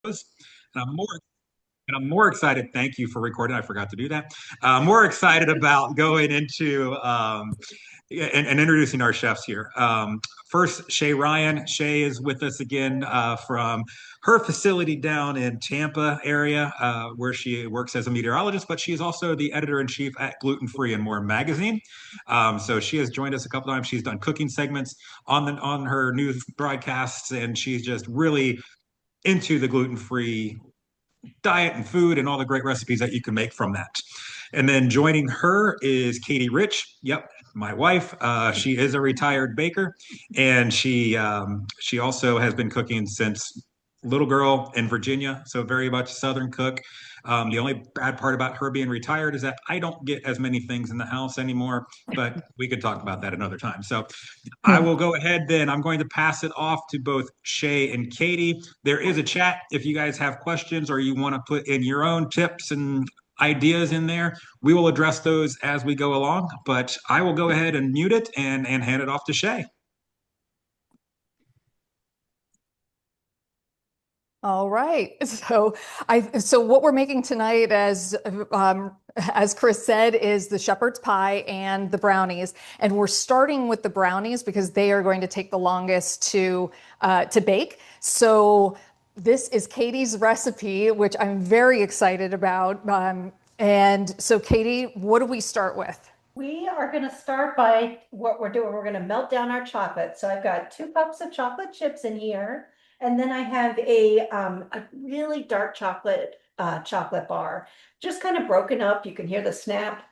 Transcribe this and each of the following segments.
And I'm more and I'm more excited. Thank you for recording. I forgot to do that. More excited about going into and introducing our chefs here. First, Shay Ryan. Shay is with us again from her facility down in Tampa area, where she works as a meteorologist, but she's also the editor in chief at Gluten Free and More magazine. So she has joined us a couple times. She's done cooking segments on her news broadcasts, and she's just really into the gluten free diet and food and all the great recipes that you can make from that. And then joining her is Katie Rich. Yep, my wife. She is a retired baker, and she also has been cooking since little girl in Virginia, so very much Southern cook. The only bad part about her being retired is that I don't get as many things in the house anymore, but we could talk about that another time. So I will go ahead then. I'm going to pass it off to both Shay and Katie. There is a chat if you guys have questions or you want to put in your own tips and ideas in there. We will address those as we go along, but I will go ahead and mute it and hand it off to Shay. All right. So what we're making tonight, as Chris said, is the shepherd's pie and the brownies. And we're starting with the brownies because they are going to take the longest to bake. So this is Katie's recipe, which I'm very excited about. And so Katie, what do we start with? We are going to start by what we're doing. We're going to melt down our chocolate. So I've got 2 cups of chocolate chips in here. And then I have a really dark chocolate bar, just kind of broken up. You can hear the snap.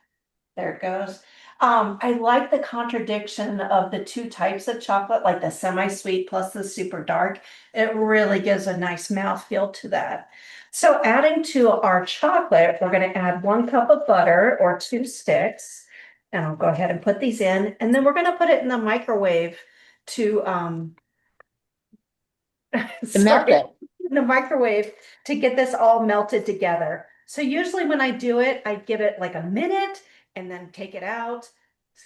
There it goes. I like the contradiction of the 2 types of chocolate, like the semi-sweet plus the super dark. It really gives a nice mouthfeel to that. So adding to our chocolate, we're going to add 1 cup of butter or 2 sticks. And I'll go ahead and put these in. And then we're going to put it in the microwave to To melt it. in the microwave to get this all melted together. So usually when I do it, I give it like a minute and then take it out,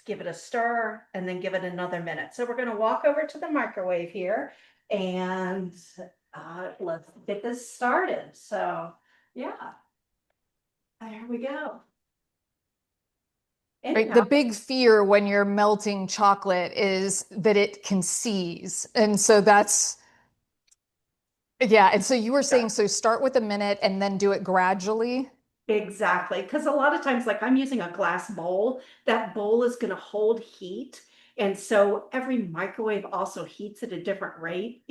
give it a stir, and then give it another minute. So we're going to walk over to the microwave here and let's get this started. So yeah, there we go. Right. The big fear when you're melting chocolate is that it can seize. And so yeah. And so you were saying, so start with a minute and then do it gradually. Exactly. Because a lot of times, like I'm using a glass bowl, that bowl is going to hold heat. And so every microwave also heats at a different rate,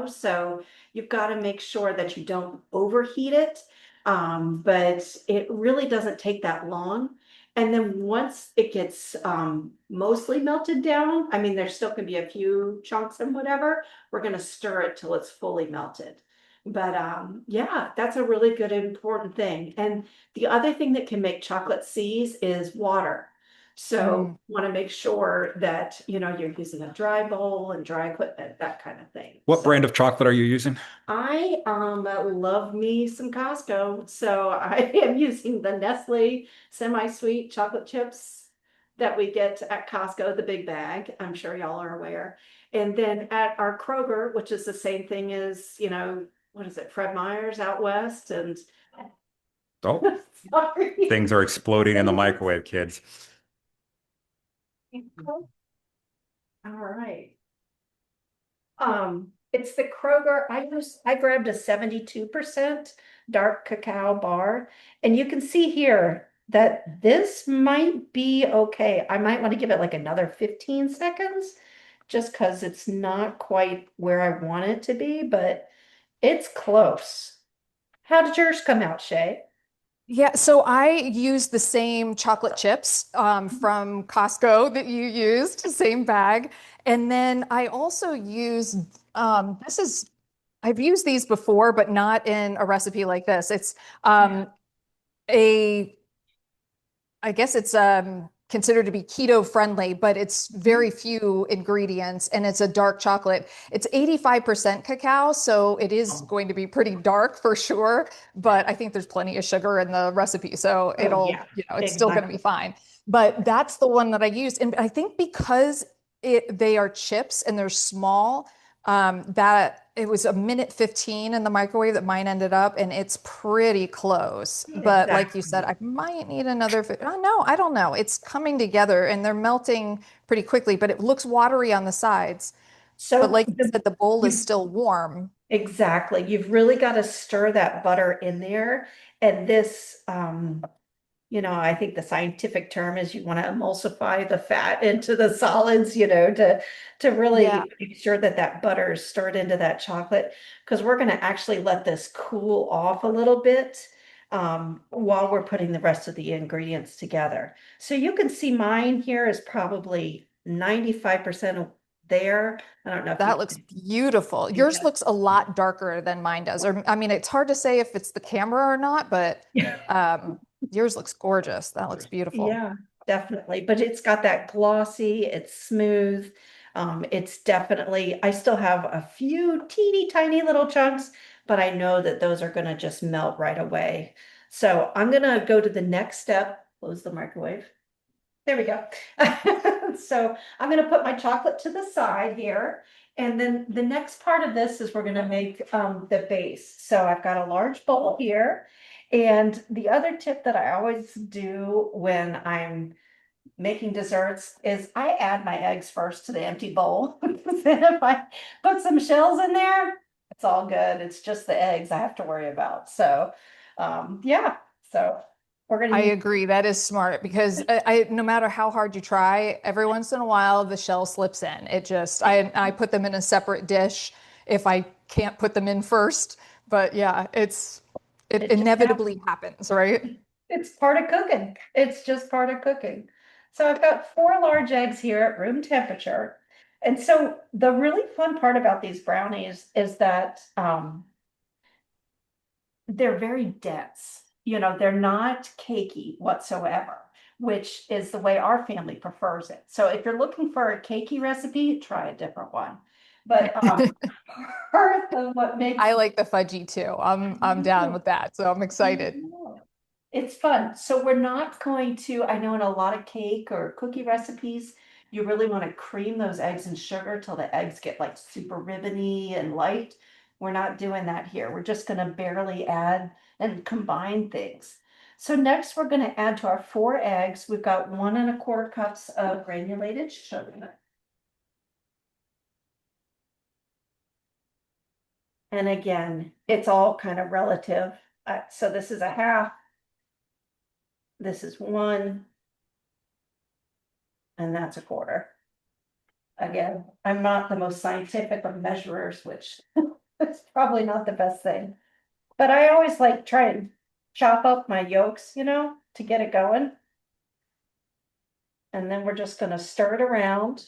So you've got to make sure that you don't overheat it. But it really doesn't take that long. And then once it gets mostly melted down, I mean, there still can be a few chunks and whatever, we're going to stir it till it's fully melted. But yeah, that's a really good important thing. And the other thing that can make chocolate seize is water. So want to make sure that, you're using a dry bowl and dry equipment, that kind of thing. What brand of chocolate are you using? I love me some Costco. So I am using the Nestle semi-sweet chocolate chips that we get at Costco, the big bag. I'm sure y'all are aware. And then at our Kroger, which is the same thing as, what is it, Fred Meyer's out west, and Oh, sorry. things are exploding in the microwave, kids. All right. It's the Kroger. I grabbed a 72% dark cacao bar, and you can see here that this might be okay. I might want to give it like another 15 seconds just because it's not quite where I want it to be, but it's close. How did yours come out, Shay? Yeah, so I used the same chocolate chips from Costco that you used, same bag. And then I also used, I've used these before, but not in a recipe like this. It's a, I guess it's considered to be keto friendly, but it's very few ingredients and it's a dark chocolate. It's 85% cacao, so it is going to be pretty dark for sure, but I think there's plenty of sugar in the recipe, so it's still going to be fine. But that's the one that I used. And I think because they are chips and they're small, that it was a minute 15 in the microwave that mine ended up, and it's pretty close. But like you said, Exactly. I might need another. Oh, no, I don't know. It's coming together and they're melting pretty quickly, but it looks watery on the sides. But So like you said, the bowl is you still warm. exactly. You've really got to stir that butter in there. And this, I think the scientific term is you want to emulsify the fat into the solids, to Yeah. really make sure that that butter is stirred into that chocolate. Because we're going to actually let this cool off a little bit while we're putting the rest of the ingredients together. So you can see mine here is probably 95% there. I don't know if you That looks beautiful. Yours looks a lot darker than mine does. Or, I mean, it's hard to say if it's the camera or not, but can. um, yours looks gorgeous. That looks beautiful. Yeah, definitely. But it's got that glossy, it's smooth. It's definitely, I still have a few teeny tiny little chunks, but I know that those are gonna just melt right away. So I'm gonna go to the next step, close the microwave. There we go. So I'm gonna put my chocolate to the side here. And then the next part of this is we're gonna make the base. So I've got a large bowl here. And the other tip that I always do when I'm making desserts is I add my eggs first to the empty bowl. Then if I put some shells in there, it's all good. It's just the eggs I have to worry about. So yeah, so we're gonna I use agree. That is smart because no matter how hard you try, every once in a while the shell slips in. I put them in a separate dish if I can't put them in first. But yeah, it it just inevitably happens. happens, right? It's part of cooking. It's just part of cooking. So I've got 4 large eggs here at room temperature. And so the really fun part about these brownies is that they're very dense. They're not cakey whatsoever, which is the way our family prefers it. So if you're looking for a cakey recipe, try a different one. But part of what makes I like the fudgy too. I'm down with that. So I'm excited. it's fun. So we're not going to, I know in a lot of cake or cookie recipes, you really want to cream those eggs in sugar till the eggs get like super ribbony and light. We're not doing that here. We're just going to barely add and combine things. So next we're going to add to our 4 eggs. We've got 1¼ cups of granulated sugar. And again, it's all kind of relative. So this is a half, this is 1, and that's a quarter. Again, I'm not the most scientific of measurers, which is probably not the best thing. But I always like try and chop up my yolks, to get it going. And then we're just gonna stir it around.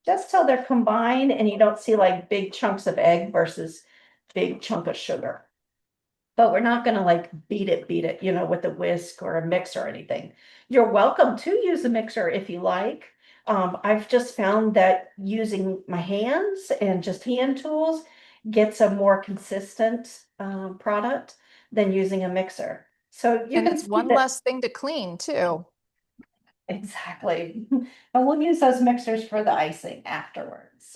Just till they're combined and you don't see like big chunks of egg versus big chunk of sugar. But we're not gonna like beat it, with a whisk or a mix or anything. You're welcome to use a mixer if you like. I've just found that using my hands and just hand tools gets a more consistent product than using a mixer. So you And can it's see one that less thing to clean too. exactly. And we'll use those mixers for the icing afterwards.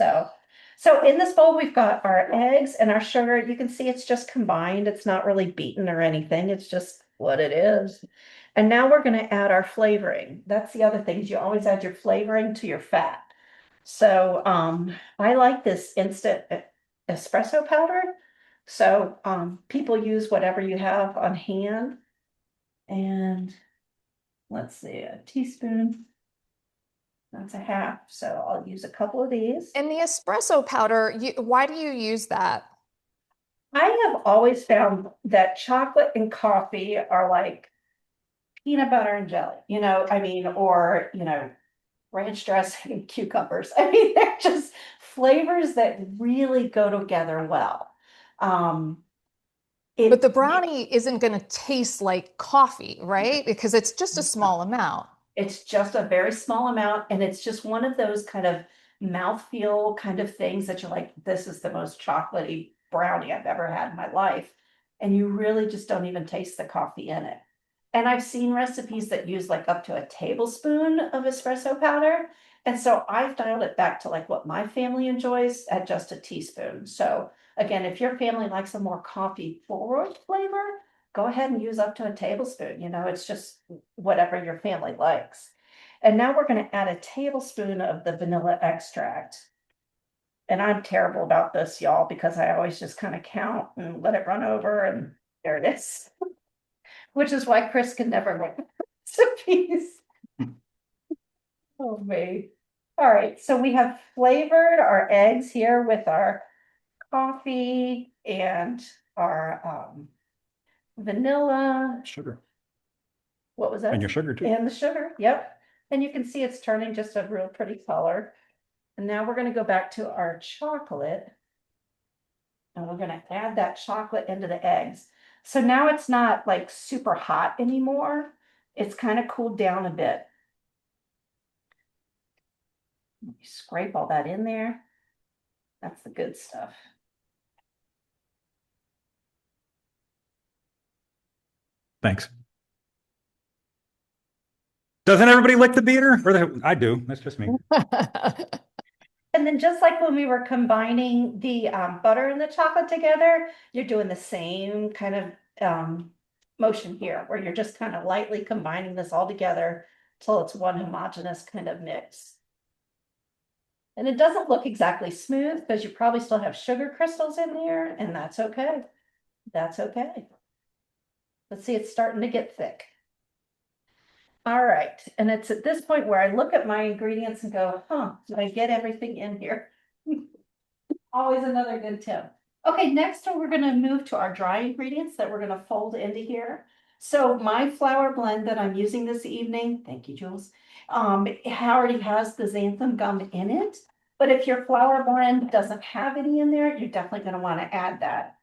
So in this bowl, we've got our eggs and our sugar. You can see it's just combined. It's not really beaten or anything. It's just what it is. And now we're going to add our flavoring. That's the other thing. You always add your flavoring to your fat. So I like this instant espresso powder. So people use whatever you have on hand. And let's see, a teaspoon. That's a half. So I'll use a couple of these. And the espresso powder, why do you use that? I have always found that chocolate and coffee are like peanut butter and jelly, I mean, or, ranch dressing and cucumbers. I mean, they're just flavors that really go together well. Um, But it the brownie isn't going to taste like coffee, right? Because it's just a small amount. It's just a very small amount, and it's just one of those kind of mouthfeel kind of things that you're like, this is the most chocolatey brownie I've ever had in my life. And you really just don't even taste the coffee in it. And I've seen recipes that use like up to a tablespoon of espresso powder, And so I've dialed it back to like what my family enjoys at just a teaspoon. So again, if your family likes a more coffee forward flavor, go ahead and use up to a tablespoon. It's just whatever your family likes. And now we're going to add a tablespoon of the vanilla extract. And I'm terrible about this, y'all, because I always just kind of count and let it run over, and there it is. Which is why Chris can never make recipes. Oh, me. All right, so we have flavored our eggs here with our coffee and our vanilla. Sugar. What was that? And your sugar too. And the sugar, yep. And you can see it's turning just a real pretty color. And now we're going to go back to our chocolate. And we're going to add that chocolate into the eggs. So now it's not like super hot anymore. It's kind of cooled down a bit. You scrape all that in there. That's the good stuff. Thanks. Doesn't everybody lick the beater? I do. That's just me. And then just like when we were combining the butter and the chocolate together, you're doing the same kind of motion here, where you're just kind of lightly combining this all together till it's one homogeneous kind of mix. And it doesn't look exactly smooth because you probably still have sugar crystals in there, and that's okay. That's okay. Let's see, it's starting to get thick. All right, and it's at this point where I look at my ingredients and go, did I get everything in here? Always another good tip. Okay, next we're gonna move to our dry ingredients that we're gonna fold into here. So my flour blend that I'm using this evening, thank you, Jules, it already has the xanthan gum in it. But if your flour blend doesn't have any in there, you're definitely gonna wanna add that.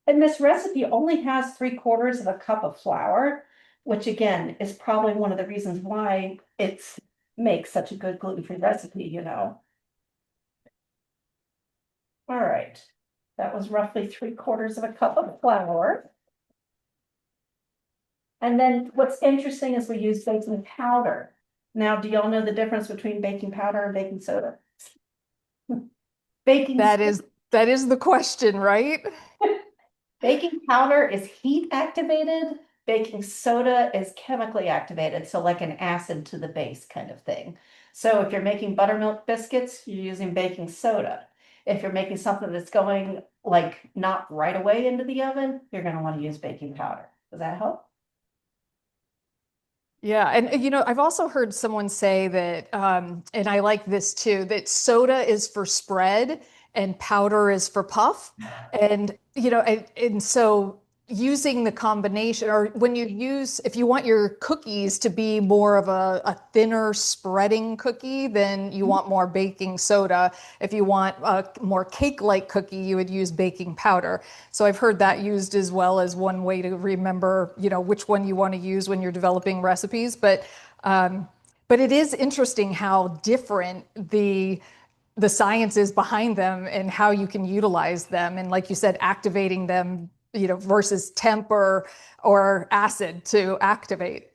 And this recipe only has 3/4 of a cup of flour, which again is probably one of the reasons why it's makes such a good gluten-free recipe. All right, that was roughly 3/4 of a cup of flour. And then what's interesting is we use baking powder. Now, do y'all know the difference between baking powder and baking soda? That is the question, right? Baking powder is heat activated. Baking soda is chemically activated, so like an acid to the base kind of thing. So if you're making buttermilk biscuits, you're using baking soda. If you're making something that's going like not right away into the oven, you're going to want to use baking powder. Does that help? Yeah, and I've also heard someone say that, and I like this too, that soda is for spread and powder is for puff. And and so using the combination, or if you want your cookies to be more of a thinner spreading cookie, then you want more baking soda. If you want a more cake-like cookie, you would use baking powder. So I've heard that used as well as one way to remember, which one you want to use when you're developing recipes. But it is interesting how different the science is behind them and how you can utilize them. And like you said, activating them, versus temp or acid to activate.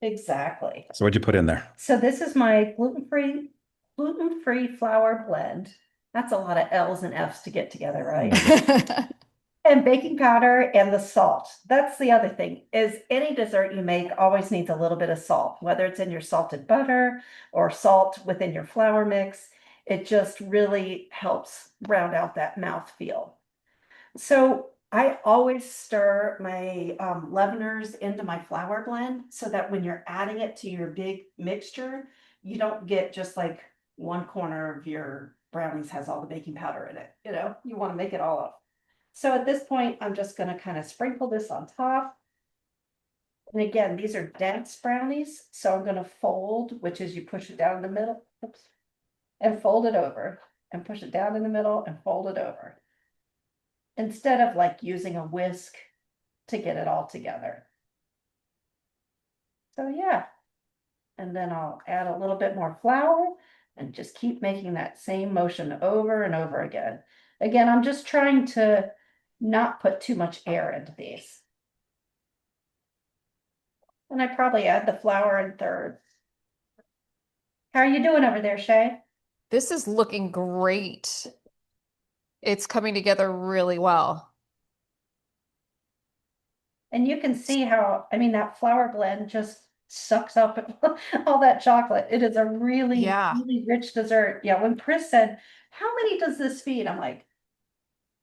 Exactly. So what'd you put in there? So this is my gluten-free flour blend. That's a lot of L's and F's to get together, right? And baking powder and the salt. That's the other thing, is any dessert you make always needs a little bit of salt, whether it's in your salted butter or salt within your flour mix. It just really helps round out that mouth feel. So I always stir my leaveners into my flour blend so that when you're adding it to your big mixture, you don't get just like one corner of your brownies has all the baking powder in it. You want to make it all up. So at this point, I'm just going to kind of sprinkle this on top. And again, these are dense brownies. So I'm going to fold, which is you push it down in the middle, oops, and fold it over, and push it down in the middle and fold it over, instead of like using a whisk to get it all together. So yeah, and then I'll add a little bit more flour and just keep making that same motion over and over again. Again, I'm just trying to not put too much air into these. And I probably add the flour in thirds. How are you doing over there, Shay? This is looking great. It's coming together really well. And you can see how, I mean, that flour blend just sucks up all that chocolate. It is a really, Yeah. really rich dessert. Yeah, when Chris said, how many does this feed? I'm like,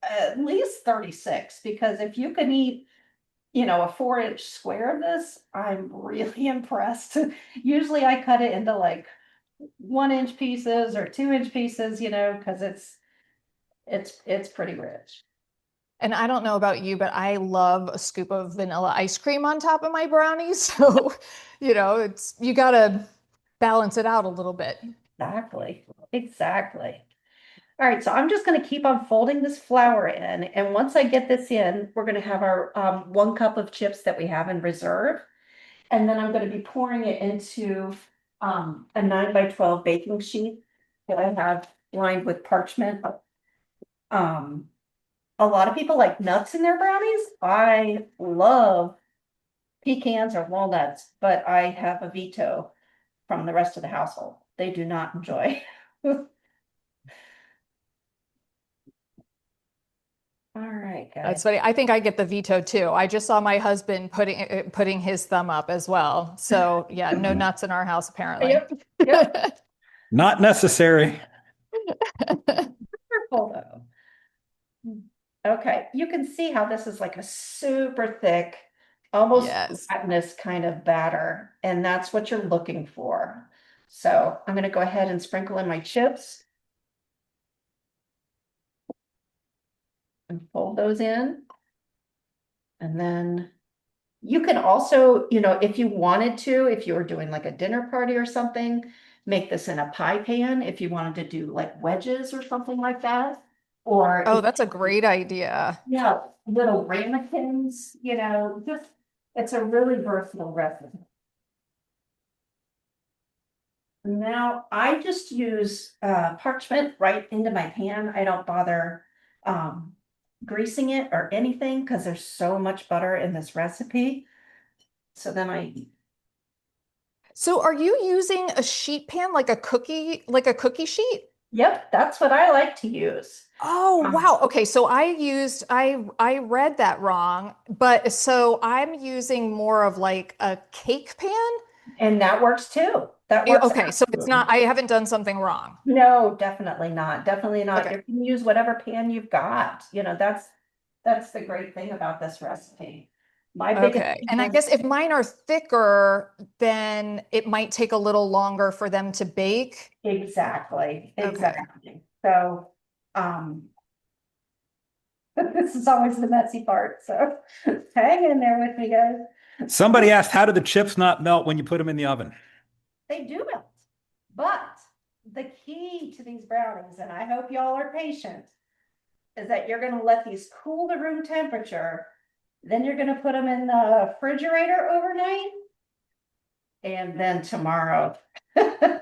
at least 36, because if you can eat, a 4-inch square of this, I'm really impressed. Usually I cut it into like 1-inch pieces or 2-inch pieces, because it's pretty rich. And I don't know about you, but I love a scoop of vanilla ice cream on top of my brownies. So, it's you gotta balance it out a little bit. Exactly. Exactly. All right, so I'm just going to keep on folding this flour in. And once I get this in, we're going to have our 1 cup of chips that we have in reserve. And then I'm going to be pouring it into a 9 by 12 baking sheet that I have lined with parchment. Um, a lot of people like nuts in their brownies. I love pecans or walnuts, but I have a veto from the rest of the household. They do not enjoy. All right, guys. That's funny. I think I get the veto too. I just saw my husband putting his thumb up as well. So yeah, no nuts in our house apparently. Yep. Yep. Not necessary. Wonderful though. Okay, you can see how this is like a super thick, almost Yes. gelatinous kind of batter, and that's what you're looking for. So I'm gonna go ahead and sprinkle in my chips and fold those in. And then you can also, if you wanted to, if you were doing like a dinner party or something, make this in a pie pan if you wanted to do like wedges or something like that. Or Oh, if that's a great idea. Yeah, little ramekins, just it's a really versatile recipe. Now I just use parchment right into my pan. I don't bother um, greasing it or anything because there's so much butter in this recipe. So then So are you using a sheet pan like a cookie sheet? yep, that's what I like to use. Oh, Um, wow. Okay, so I read that wrong, but so I'm using more of like a cake pan. and that works too. That works Okay, so it's absolutely. not, I haven't done something wrong. No, definitely not. Definitely not. Okay. You can use whatever pan you've got. That's the great thing about this recipe. My biggest Okay. thing And I is guess if mine are thicker, then it might take a little longer for them to bake. exactly, Okay. exactly. So, um, this is always the messy part. So hang in there with me, guys. Somebody asked, how do the chips not melt when you put them in the oven? They do melt, but the key to these brownies, and I hope y'all are patient, is that you're going to let these cool to room temperature. Then you're going to put them in the refrigerator overnight. And then tomorrow,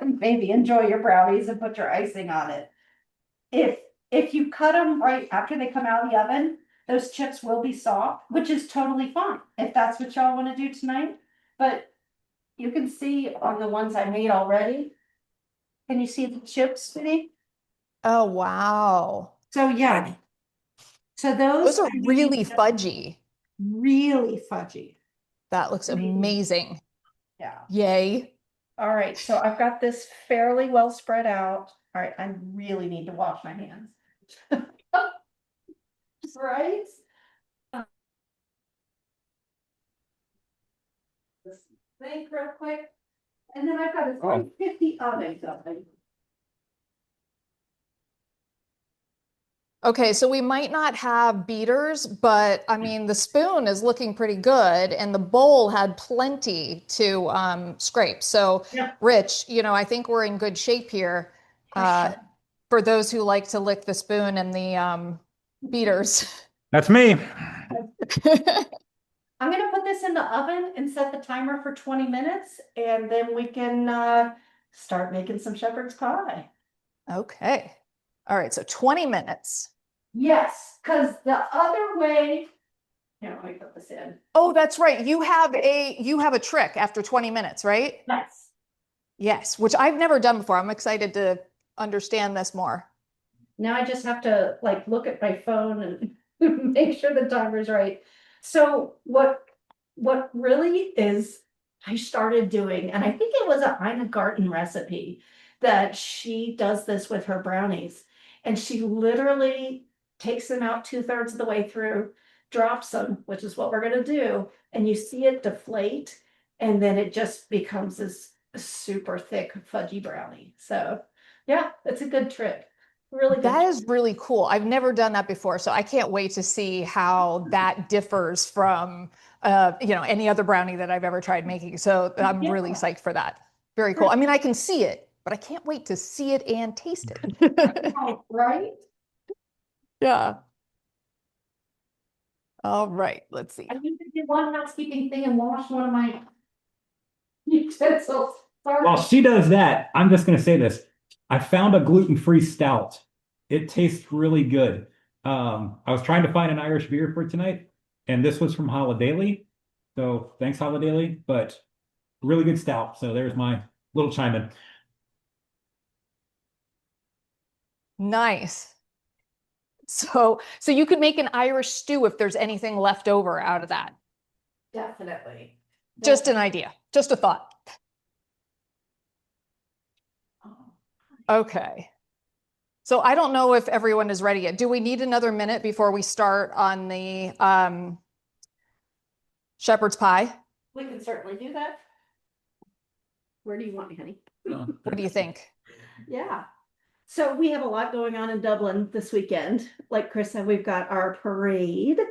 maybe enjoy your brownies and put your icing on it. If if you cut them right after they come out of the oven, those chips will be soft, which is totally fine if that's what y'all want to do tonight. But you can see on the ones I made already. Can you see the chips, Smitty? Oh, wow. So yeah, so those Those are I made really fudgy. really fudgy. That looks Really, amazing. yeah. Yay. All right, so I've got this fairly well spread out. All right, I really need to wash my hands. Right? Just think real quick. And then I've got a 350 oven going. Okay, so we might not have beaters, but I mean, the spoon is looking pretty good, and the bowl had plenty to scrape. So, Yeah, Rich, I think we're in good shape here for sure. for those who like to lick the spoon and the beaters. That's me. I'm gonna put this in the oven and set the timer for 20 minutes, and then we can start making some shepherd's pie. Okay. All right, so 20 minutes. Yes, because the other way, here, let me put this in. Oh, that's right. You have a trick after 20 minutes, right? Yes. Yes, which I've never done before. I'm excited to understand this more. Now I just have to like look at my phone and make sure the timer's right. So what really is I started doing, and I think it was a Ina Garten recipe that she does this with her brownies. And she literally takes them out 2/3 of the way through, drops them, which is what we're gonna do, and you see it deflate, and then it just becomes this super thick fudgy brownie. So yeah, it's a good trick. Really good. That is really cool. I've never done that before, so I can't wait to see how that differs from any other brownie that I've ever tried making. So I'm really Yeah. psyched for that. Very cool. I mean, I can see it, but I can't wait to see it and taste it. Right, right? Yeah. All right, let's see. I need to do one housekeeping thing and wash one of my utensils. While Sorry. she does that, I'm just going to say this. I found a gluten-free stout. It tastes really good. I was trying to find an Irish beer for tonight, and this was from Holidaily. So thanks, Holidaily, but really good stout. So there's my little chime in. Nice. So you could make an Irish stew if there's anything left over out of that. Definitely. Just an idea, just a thought. Okay. So I don't know if everyone is ready yet. Do we need another minute before we start on the shepherd's pie? We can certainly do that. Where do you want me, honey? What do you think? Yeah. So we have a lot going on in Dublin this weekend. Like Chris said, we've got our parade.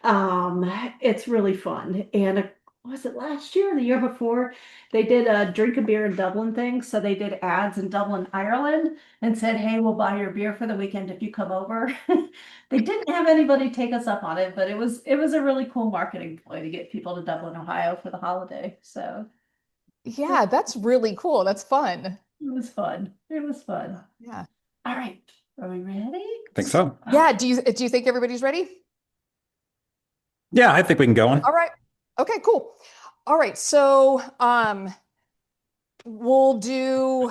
It's really fun. And was it last year or the year before? They did a drink a beer in Dublin thing. So they did ads in Dublin, Ireland, and said, "Hey, we'll buy your beer for the weekend if you come over." They didn't have anybody take us up on it, but it was a really cool marketing ploy to get people to Dublin, Ohio for the holiday. So Yeah, that's really cool. That's fun. it was fun. It was fun. Yeah. All right. Are we ready? Think so. Yeah, do you think everybody's ready? Yeah, I think we can go on. All right. Okay, cool. All right. So, we'll do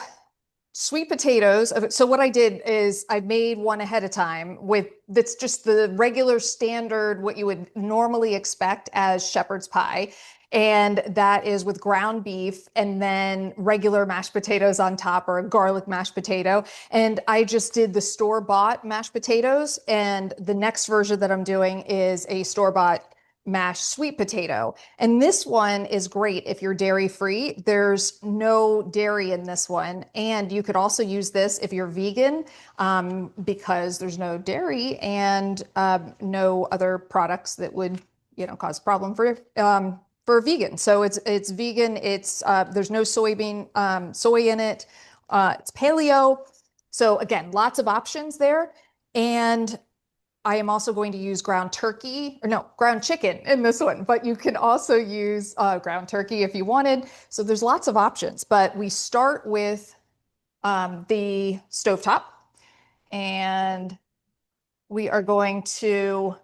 sweet potatoes. So what I did is I made one ahead of time with that's just the regular standard, what you would normally expect as shepherd's pie. And that is with ground beef and then regular mashed potatoes on top or a garlic mashed potato. And I just did the store-bought mashed potatoes. And the next version that I'm doing is a store-bought mashed sweet potato. And this one is great if you're dairy free. There's no dairy in this one. And you could also use this if you're vegan because there's no dairy and no other products that would, cause a problem for vegan. So it's vegan. It's there's no soy in it. It's paleo. So again, lots of options there. And I am also going to use ground chicken in this one, but you can also use ground turkey if you wanted. So there's lots of options, but we start with the stovetop and we are going to,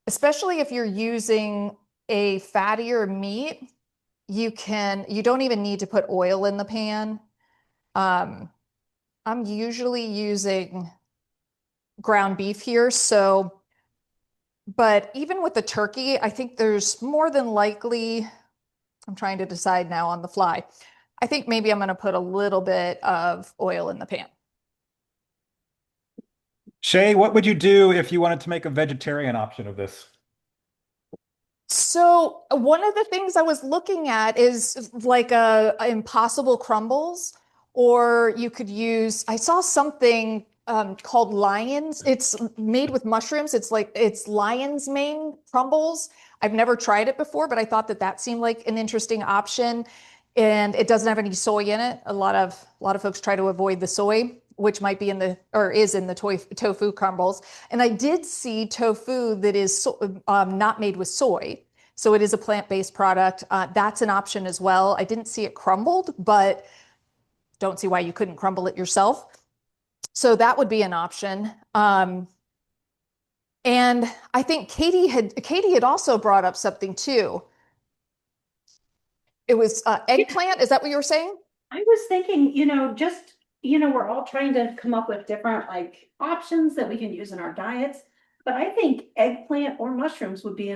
especially if you're using a fattier meat, you don't even need to put oil in the pan. I'm usually using ground beef here. So, but even with the turkey, I think there's more than likely, I'm trying to decide now on the fly. I think maybe I'm going to put a little bit of oil in the pan. Shay, what would you do if you wanted to make a vegetarian option of this? So one of the things I was looking at is like a impossible crumbles, or you could use, I saw something called Lions. It's made with mushrooms. It's lion's mane crumbles. I've never tried it before, but I thought that seemed like an interesting option. And it doesn't have any soy in it. A lot of folks try to avoid the soy, which might be is in the tofu crumbles. And I did see tofu that is not made with soy. So it is a plant-based product. That's an option as well. I didn't see it crumbled, but don't see why you couldn't crumble it yourself. So that would be an option. And I think Katie had also brought up something too. It was eggplant. Is that what you were saying? I was thinking, just, we're all trying to come up with different like options that we can use in our diets. But I think eggplant or mushrooms would be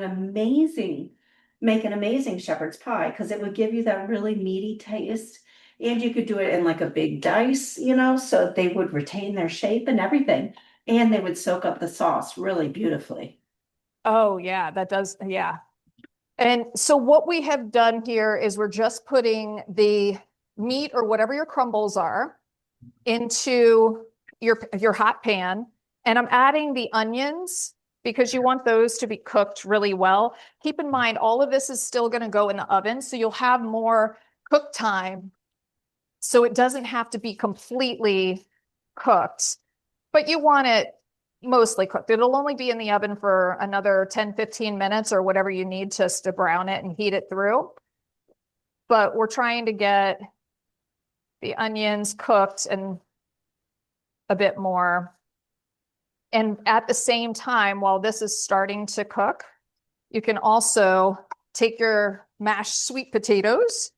make an amazing shepherd's pie because it would give you that really meaty taste. And you could do it in like a big dice, so they would retain their shape and everything. And they would soak up the sauce really beautifully. Oh, yeah, that does. Yeah. And so what we have done here is we're just putting the meat or whatever your crumbles are into your hot pan. And I'm adding the onions because you want those to be cooked really well. Keep in mind, all of this is still going to go in the oven, so you'll have more cook time. So it doesn't have to be completely cooked, but you want it mostly cooked. It'll only be in the oven for another 10, 15 minutes or whatever you need just to brown it and heat it through. But we're trying to get the onions cooked and a bit more. And at the same time, while this is starting to cook, you can also take your mashed sweet potatoes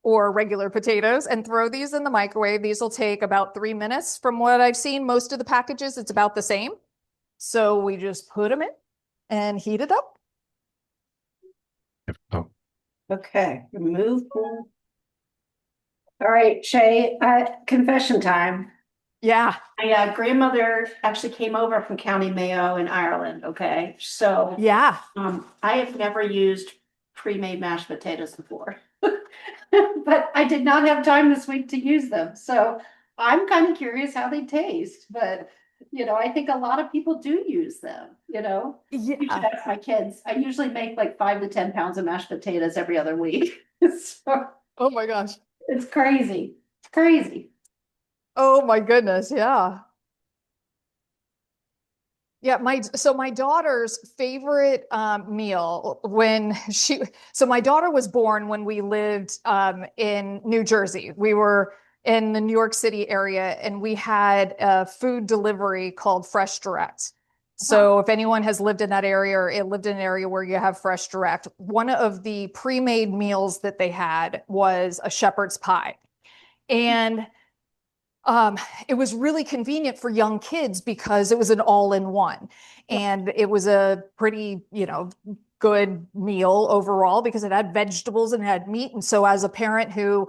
or regular potatoes and throw these in the microwave. These will take about 3 minutes. From what I've seen, most of the packages, it's about the same. So we just put them in and heat it up. Oh, Okay, remove. All right, Shay, confession time. Yeah. My grandmother actually came over from County Mayo in Ireland. Okay, so Yeah. I have never used pre-made mashed potatoes before, but I did not have time this week to use them. So I'm kind of curious how they taste. But I think a lot of people do use them. You should Yeah. ask my kids. I usually make like 5 to 10 pounds of mashed potatoes every other week. So Oh my gosh. it's crazy. It's crazy. Oh my goodness. Yeah. Yeah, my daughter's favorite meal so my daughter was born when we lived in New Jersey. We were in the New York City area and we had a food delivery called Fresh Direct. So if anyone has lived in that area or it lived in an area where you have Fresh Direct, one of the pre-made meals that they had was a shepherd's pie. And um, it was really convenient for young kids because it was an all-in-one. And it was a pretty, good meal overall because it had vegetables and it had meat. And so as a parent who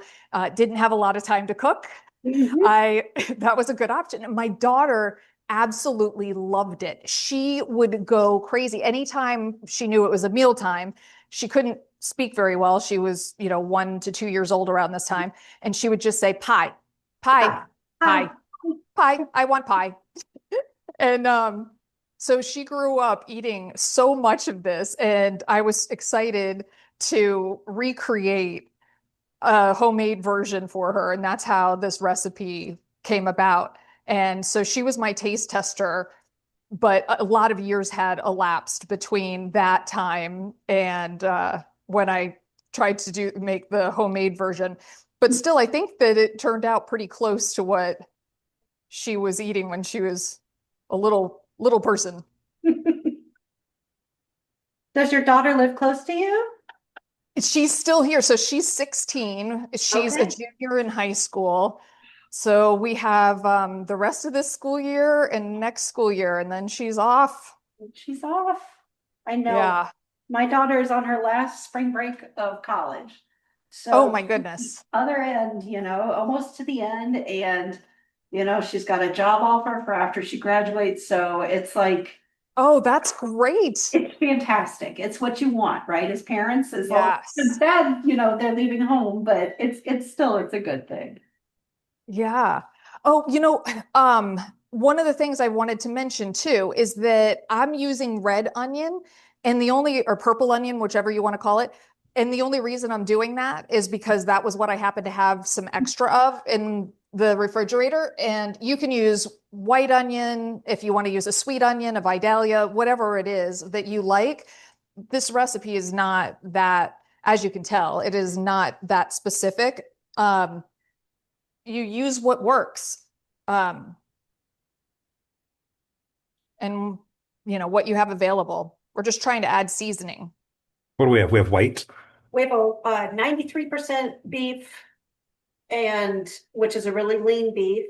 didn't have a lot of time to cook, Mhm. I that was a good option. And my daughter absolutely loved it. She would go crazy. Anytime she knew it was a mealtime, she couldn't speak very well. She was, 1 to 2 years old around this time. And she would just say, pie, pie, Hi. pie, pie. I want pie. And so she grew up eating so much of this, and I was excited to recreate a homemade version for her. And that's how this recipe came about. And so she was my taste tester, but a lot of years had elapsed between that time and when I tried to make the homemade version. But still, I think that it turned out pretty close to what she was eating when she was a little person. Does your daughter live close to you? She's still here. So she's 16. She's a Okay. junior in high school. So we have the rest of this school year and next school year, and then she's off. She's off. I know. Yeah. My daughter is on her last spring break of college. Oh So my goodness. other end, almost to the end. And, she's got a job offer for after she graduates. So it's like, Oh, that's great. it's fantastic. It's what you want, right? As parents, as long as Yes. it's sad, they're leaving home, but it's a good thing. Yeah. Oh, one of the things I wanted to mention too is that I'm using red onion or purple onion, whichever you want to call it. And the only reason I'm doing that is because that was what I happened to have some extra of in the refrigerator. And you can use white onion if you want to use a sweet onion, a Vidalia, whatever it is that you like. This recipe is not that, as you can tell, it is not that specific. You use what works, um, and what you have available. We're just trying to add seasoning. what do we have? We have white. We have a 93% beef, and which is a really lean beef,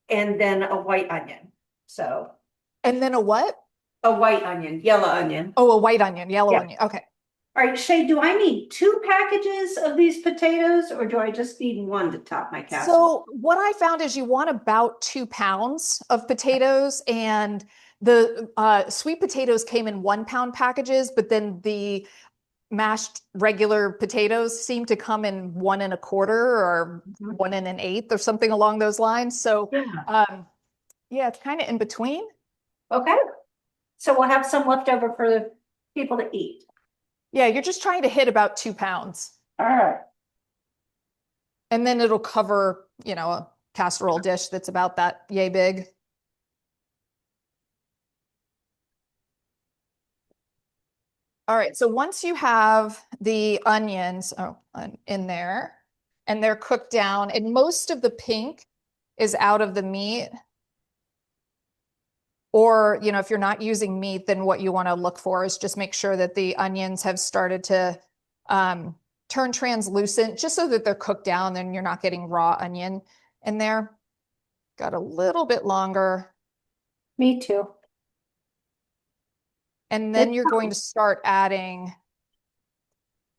and then a white onion. So And then a what? a white onion, yellow onion. Oh, a white onion, yellow Yeah. onion. Okay. All right, Shay, do I need 2 packages of these potatoes or do I just need one to top my casserole? So what I found is you want about 2 pounds of potatoes, and the sweet potatoes came in 1 pound packages, but then the mashed regular potatoes seem to come in 1 1/4 or 1 1/8 or something along those lines. So Yeah. yeah, it's kind of in between. Okay. So we'll have some left over for the people to eat. Yeah, you're just trying to hit about 2 pounds. All right. And then it'll cover, a casserole dish that's about that yay big. All right, so once you have the onions in there and they're cooked down, and most of the pink is out of the meat, or, if you're not using meat, then what you want to look for is just make sure that the onions have started to turn translucent, just so that they're cooked down and you're not getting raw onion in there. Got a little bit longer. Me too. And then you're going to start adding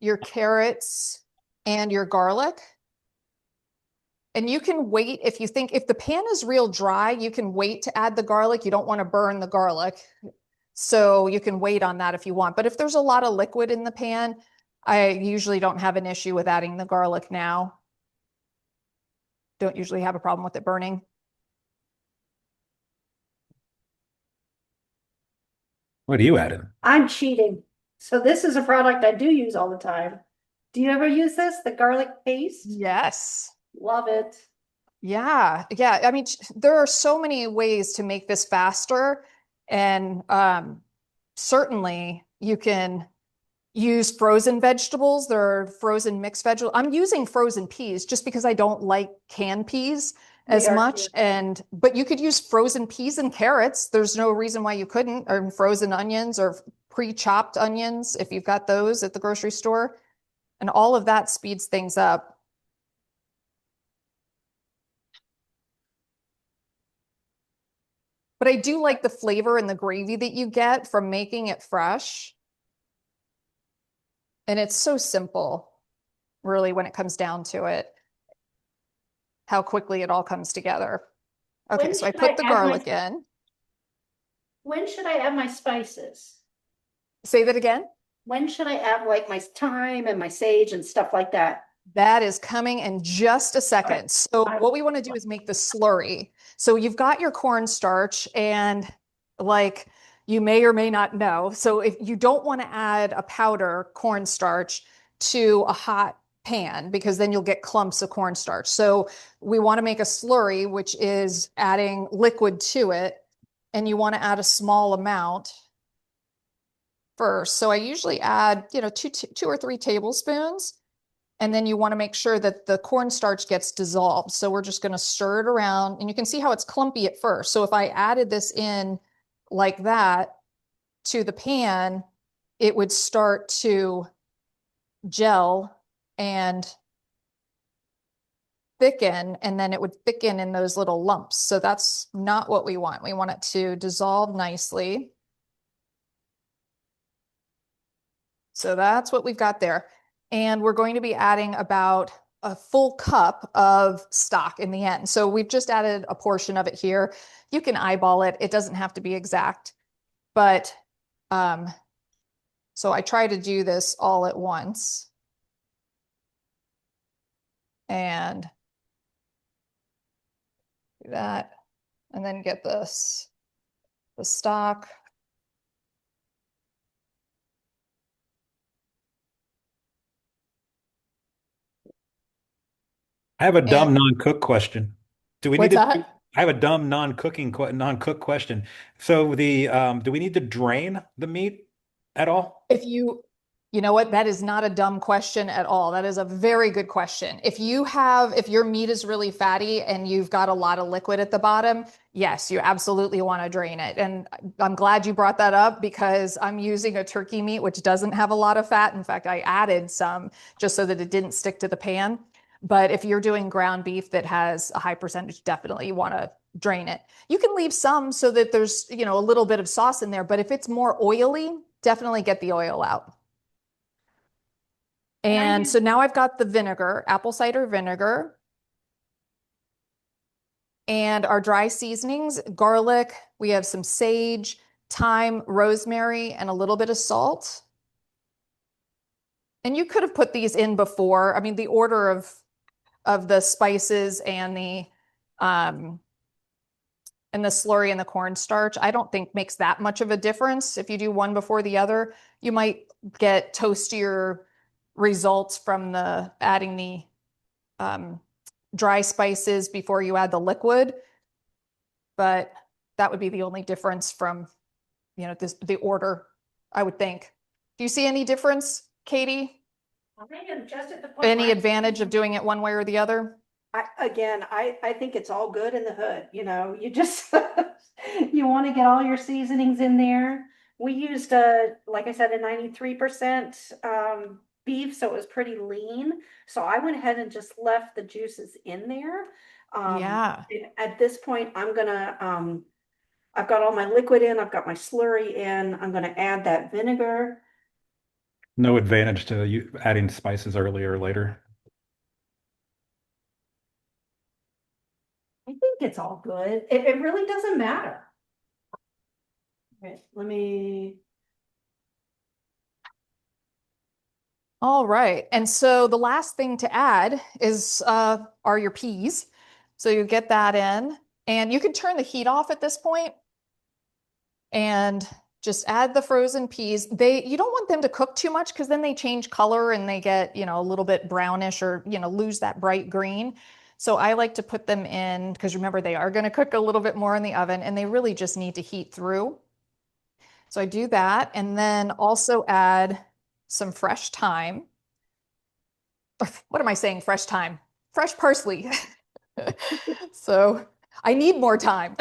your carrots and your garlic. And you can wait if the pan is real dry, you can wait to add the garlic. You don't want to burn the garlic. So you can wait on that if you want. But if there's a lot of liquid in the pan, I usually don't have an issue with adding the garlic now. Don't usually have a problem with it burning. What are you adding? I'm cheating. So this is a product I do use all the time. Do you ever use this, the garlic paste? Yes. Love it. Yeah. Yeah. I mean, there are so many ways to make this faster. And certainly you can use frozen vegetables. There are frozen mixed vegetables. I'm using frozen peas just because I don't like canned peas as much. But you could use frozen peas and carrots. There's no reason why you couldn't, or frozen onions or pre-chopped onions if you've got those at the grocery store. And all of that speeds things up. But I do like the flavor and the gravy that you get from making it fresh. And it's so simple, really, when it comes down to it, how quickly it all comes together. Okay, so I put the garlic in. When should I add my spices? Say that again. When should I add like my thyme and my sage and stuff like that? That is coming in just a second. So what we want to do is make the slurry. So you've got your cornstarch, and like you may or may not know, so if you don't want to add a powder cornstarch to a hot pan, because then you'll get clumps of cornstarch. So we want to make a slurry, which is adding liquid to it, and you want to add a small amount first. So I usually add, 2 or 3 tablespoons. And then you want to make sure that the cornstarch gets dissolved. So we're just going to stir it around, and you can see how it's clumpy at first. So if I added this in like that to the pan, it would start to gel and thicken, and then it would thicken in those little lumps. So that's not what we want. We want it to dissolve nicely. So that's what we've got there. And we're going to be adding about a full cup of stock in the end. So we've just added a portion of it here. You can eyeball it. It doesn't have to be exact. But so I try to do this all at once. And do that. And then get the stock. I have a dumb non-cook question. Do we need What's to? that? I have a dumb non-cook question. So do we need to drain the meat at all? You know what? That is not a dumb question at all. That is a very good question. If your meat is really fatty and you've got a lot of liquid at the bottom, yes, you absolutely want to drain it. And I'm glad you brought that up, because I'm using a turkey meat, which doesn't have a lot of fat. In fact, I added some just so that it didn't stick to the pan. But if you're doing ground beef that has a high percentage, definitely you want to drain it. You can leave some so that there's, a little bit of sauce in there, but if it's more oily, definitely get the oil out. And so now I've got the vinegar, apple cider vinegar, and our dry seasonings, garlic, we have some sage, thyme, rosemary, and a little bit of salt. And you could have put these in before. I mean, the order of the spices and the slurry and the cornstarch, I don't think makes that much of a difference. If you do one before the other, you might get toastier results from adding the dry spices before you add the liquid. But that would be the only difference from, the order, I would think. Do you see any difference, Katie? I am just at the point Any advantage of doing it one way or the other? I think it's all good in the hood, you just, you want to get all your seasonings in there. We used like I said, a 93% beef, so it was pretty lean. So I went ahead and just left the juices in there. Yeah. At this point, I've got all my liquid in, I've got my slurry in, I'm gonna add that vinegar. No advantage to you adding spices earlier or later. I think it's all good. It really doesn't matter. Okay, let me. All right. And so the last thing to add are your peas. So you get that in, and you can turn the heat off at this point and just add the frozen peas. You don't want them to cook too much because then they change color and they get, a little bit brownish or, lose that bright green. So I like to put them in because remember, they are going to cook a little bit more in the oven and they really just need to heat through. So I do that and then also add some fresh thyme. What am I saying? Fresh thyme, fresh parsley. So I need more time.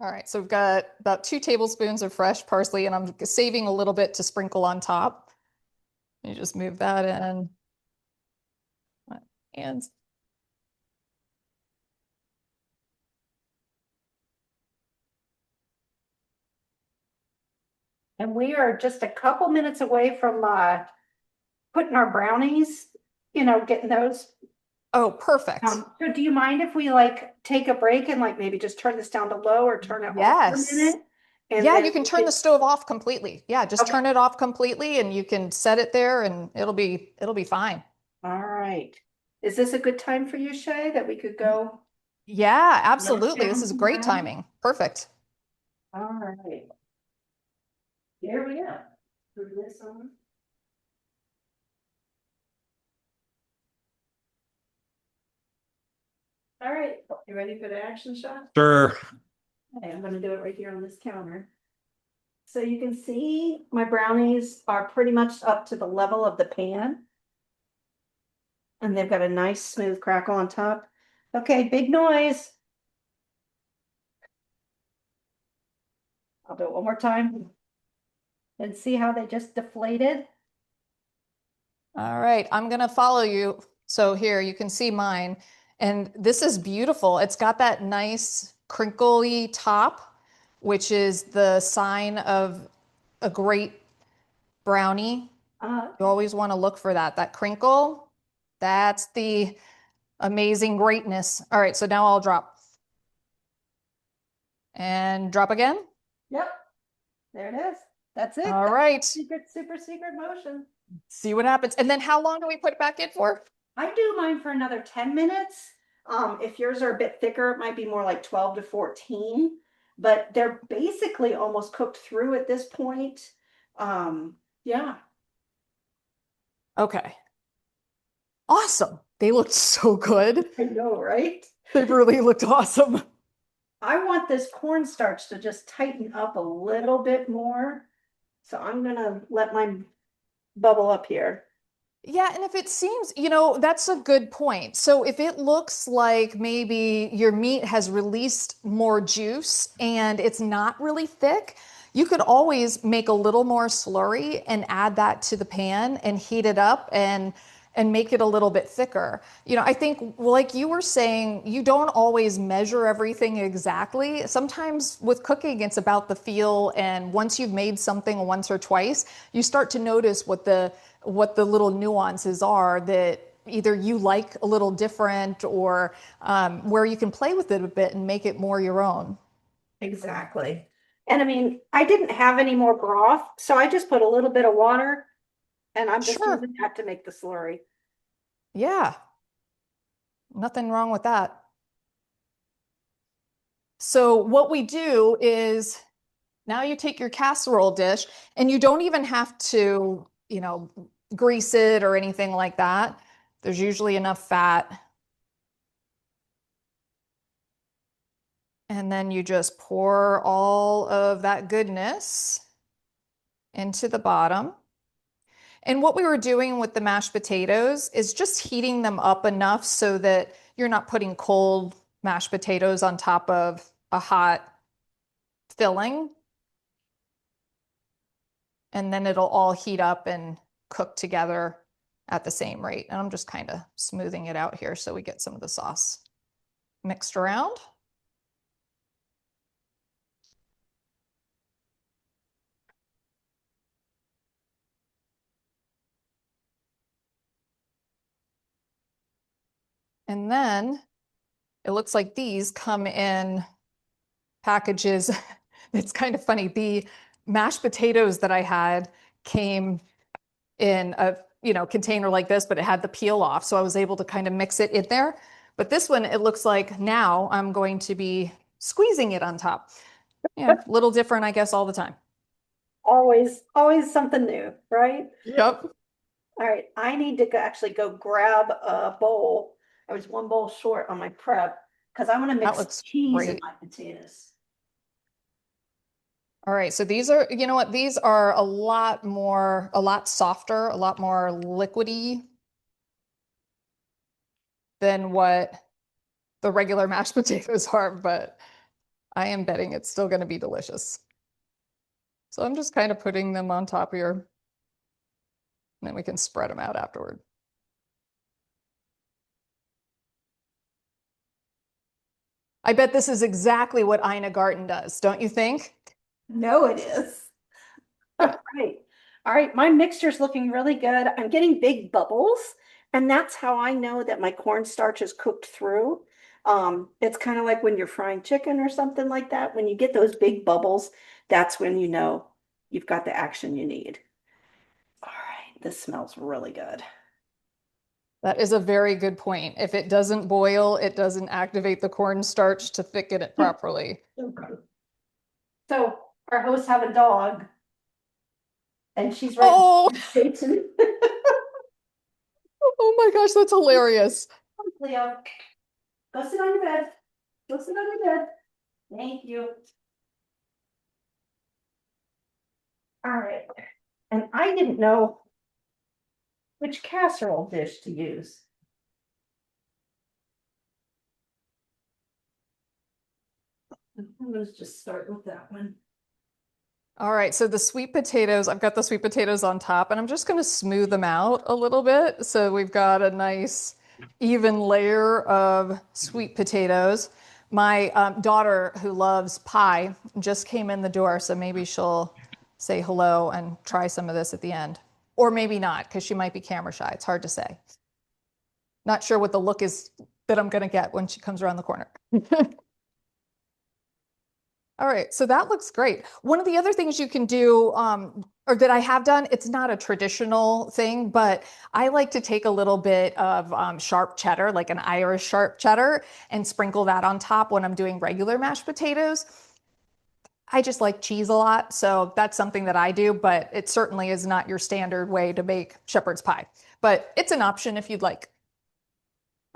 All right, so we've got about 2 tablespoons of fresh parsley, and I'm saving a little bit to sprinkle on top. You just move that in. And We are just a couple minutes away from putting our brownies, getting those. oh, perfect. So do you mind if we like take a break and like maybe just turn this down to low or turn it off for a Yes. minute? And Yeah, then you can turn the stove off completely. Yeah, just Okay. turn it off completely and you can set it there and it'll be fine. All right. Is this a good time for you, Shay, that we could go? Yeah, knock absolutely. This down is some great brownies? timing. Perfect. All right. Here we go. Put this on. All right, you ready for the action shot? Sure. Okay, I'm gonna do it right here on this counter. So you can see my brownies are pretty much up to the level of the pan. And they've got a nice smooth crackle on top. Okay, big noise. I'll do it one more time. And see how they just deflated? All right, I'm gonna follow you. So here you can see mine. And this is beautiful. It's got that nice crinkly top, which is the sign of a great brownie. You always want to look for that crinkle. That's the amazing greatness. All right, so now I'll drop. And drop again. Yep, there it is. That's it. All right. Secret, super secret motion. See what happens. And then how long do we put it back in for? I do mine for another 10 minutes. If yours are a bit thicker, it might be more like 12 to 14, but they're basically almost cooked through at this point. Yeah. Okay. Awesome. They looked so good. I know, right? They really looked awesome. I want this cornstarch to just tighten up a little bit more. So I'm gonna let mine bubble up here. Yeah, and if it seems, that's a good point. So if it looks like maybe your meat has released more juice and it's not really thick, you could always make a little more slurry and add that to the pan and heat it up. And and make it a little bit thicker. I think like you were saying, you don't always measure everything exactly. Sometimes with cooking, it's about the feel. And once you've made something once or twice, you start to notice what the little nuances are that either you like a little different or where you can play with it a bit and make it more your own. Exactly. And I mean, I didn't have any more broth, so I just put a little bit of water and I'm just Sure. using that to make the slurry. Yeah. Nothing wrong with that. So what we do is now you take your casserole dish and you don't even have to, grease it or anything like that. There's usually enough fat. And then you just pour all of that goodness into the bottom. And what we were doing with the mashed potatoes is just heating them up enough so that you're not putting cold mashed potatoes on top of a hot filling. And then it'll all heat up and cook together at the same rate. And I'm just kind of smoothing it out here so we get some of the sauce mixed around. And then it looks like these come in packages. It's kind of funny. The mashed potatoes that I had came in a container like this, but it had the peel off. So I was able to kind of mix it in there. But this one, it looks like now I'm going to be squeezing it on top. Yeah, a little different, I guess, all the time. Always something new, right? Yep. All right, I need to actually go grab a bowl. I was one bowl short on my prep because I want to That mix looks cheese in great. my potatoes. All right, so these are, you know what, these are a lot softer, a lot more liquidy than what the regular mashed potatoes are, but I am betting it's still going to be delicious. So I'm just kind of putting them on top here, and then we can spread them out afterward. I bet this is exactly what Ina Garten does, don't you think? No, it is. All right. All right, my mixture's looking really good. I'm getting big bubbles, and that's how I know that my cornstarch is cooked through. It's kind of like when you're frying chicken or something like that. When you get those big bubbles, that's when you know you've got the action you need. All right, this smells really good. That is a very good point. If it doesn't boil, it doesn't activate the cornstarch to thicken it properly. Okay. So our hosts have a dog, and she's right Oh, next to Jason. oh my gosh, that's hilarious. Leo, go sit on your bed. Go sit on your bed. Thank you. All right. And I didn't know which casserole dish to use. Let's just start with that one. All right, so the sweet potatoes, I've got the sweet potatoes on top, and I'm just going to smooth them out a little bit. So we've got a nice even layer of sweet potatoes. My daughter, who loves pie, just came in the door, so maybe she'll say hello and try some of this at the end. Or maybe not, because she might be camera shy. It's hard to say. Not sure what the look is that I'm going to get when she comes around the corner. All right, so that looks great. One of the other things you can do, or that I have done, it's not a traditional thing, but I like to take a little bit of sharp cheddar, like an Irish sharp cheddar, and sprinkle that on top when I'm doing regular mashed potatoes. I just like cheese a lot, so that's something that I do, but it certainly is not your standard way to make shepherd's pie. But it's an option if you'd like.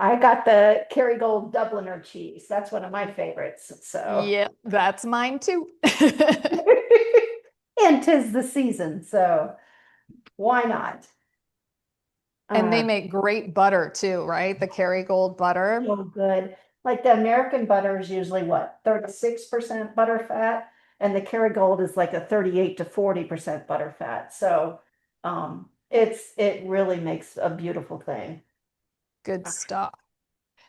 I got the Kerrygold Dubliner cheese. That's one of my favorites. So, Yeah, that's mine too. and 'tis the season, so why not? And Uh, they make great butter too, right? The Kerrygold butter. so good. Like the American butter is usually what, 36% butter fat, and the Kerrygold is like a 38 to 40% butter fat. So, It really makes a beautiful thing. Good stuff.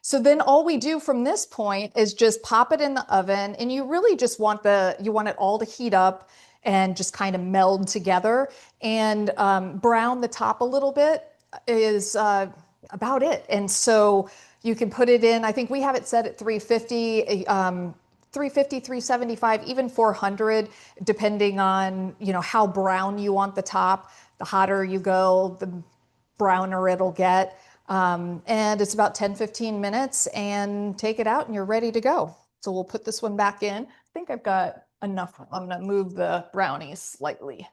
So then all we do from this point is just pop it in the oven, and you really just want you want it all to heat up and just kind of meld together, and brown the top a little bit is about it. And so you can put it in, I think we have it set at 350, 350, 375, even 400, depending on, how brown you want the top. The hotter you go, the browner it'll get. And it's about 10-15 minutes, and take it out and you're ready to go. So we'll put this one back in. I think I've got enough. I'm going to move the brownies slightly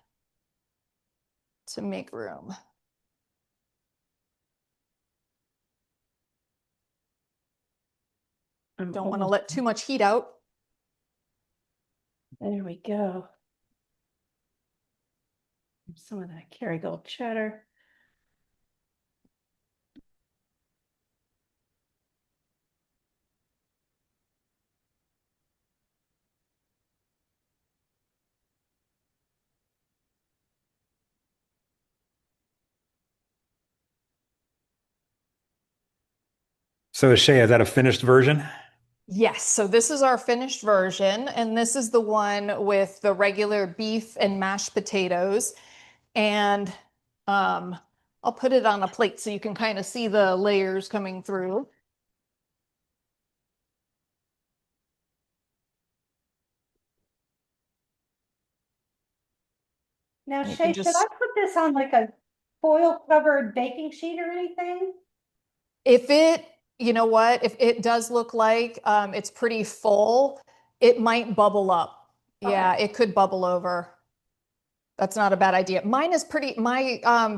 to make room. Don't want to let too much heat out. There we go. Some of that Kerrygold cheddar. So Shay, is that a finished version? Yes, so this is our finished version, and this is the one with the regular beef and mashed potatoes. And I'll put it on a plate so you can kind of see the layers coming through. Now, You Shay, can should I just, put this on like a foil covered baking sheet or anything? if it, you know what, if it does look like it's pretty full, it might bubble up. Yeah, Okay. it could bubble over. That's not a bad idea. My